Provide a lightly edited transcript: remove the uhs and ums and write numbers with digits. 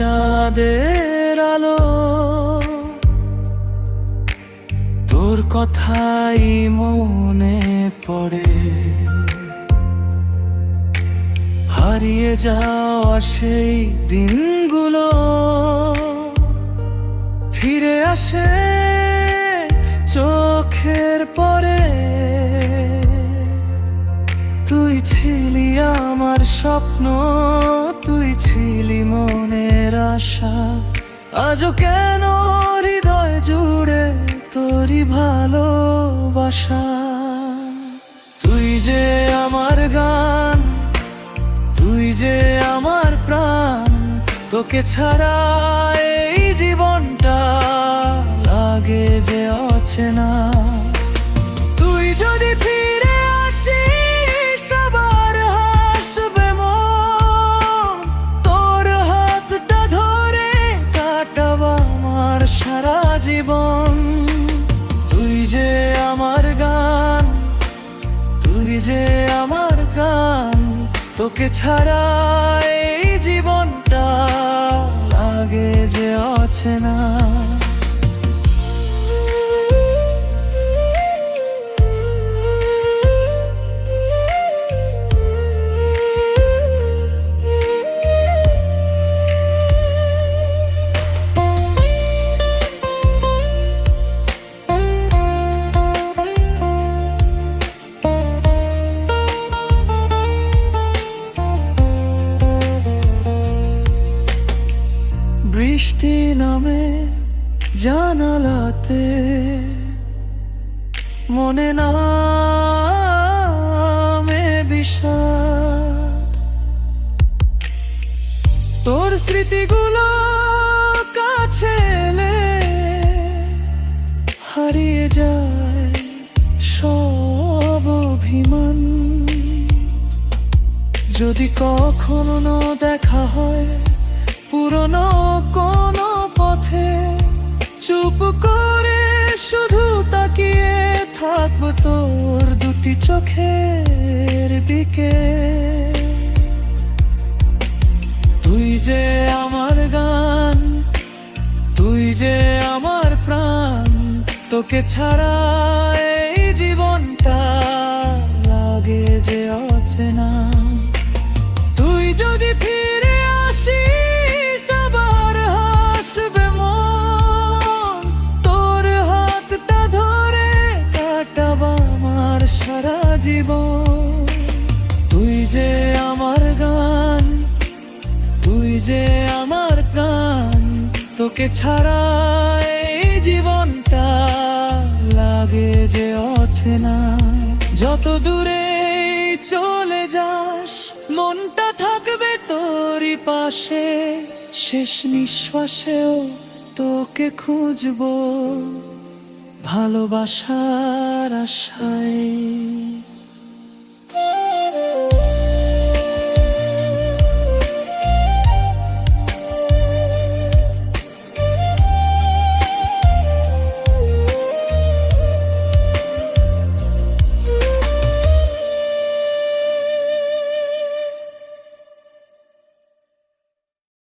চাঁদের আলো, তোর কথাই মনে পড়ে। হারিয়ে যাওয়া সেই দিনগুলো ফিরে আসে চোখের পরে। তুই ছিলি আমার স্বপ্ন, তুই ছিলি মনের আশা। আজও কেন হৃদয় জুড়ে তোরই ভালোবাসা। তুই যে আমার গান, তুই যে আমার প্রাণ, তোকে ছাড়া এই জীবনটা লাগে যে অচেনা। তুই যদি ফিরে আসিস আবার হাসবে মন, তোর হাতটা ধরে কাটাবো আমার সারা জীবন। তুই যে আমার গান, তুই যে আমার গান, তোকে ছাড়া এই জীবনটা লাগে যে অচেনা। বৃষ্টি নামে জানালাতে, মনে নামে বিষাদ। তোর স্মৃতিগুলো কাছে এলে হারিয়ে যায় সব অভিমান। যদি কখনো দেখা হয় পুরনো কোনো পথে, চুপ করে শুধু তাকিয়ে থাকবো তোর দুটি চোখের দিকে। তুই যে আমার গান, তুই যে আমার প্রাণ, তোকে ছাড়া এই জীবনটা লাগে যে অচেনা। তুই যদি ফিরে আসিস আবার হাসবে মন, তোর হাতটা ধরে কাটাবো আমার সারা জীবন। তুই যে আমার গান, তুই যে আমার প্রাণ, তোকে ছাড়া এই জীবনটা লাগে যে অচেনা। যত দূরে চলে যাস মনটা থাকবে তোরই পাশে, শেষ নিঃশ্বাসেও তোকে খুঁজবো ভালোবাসার আশায়।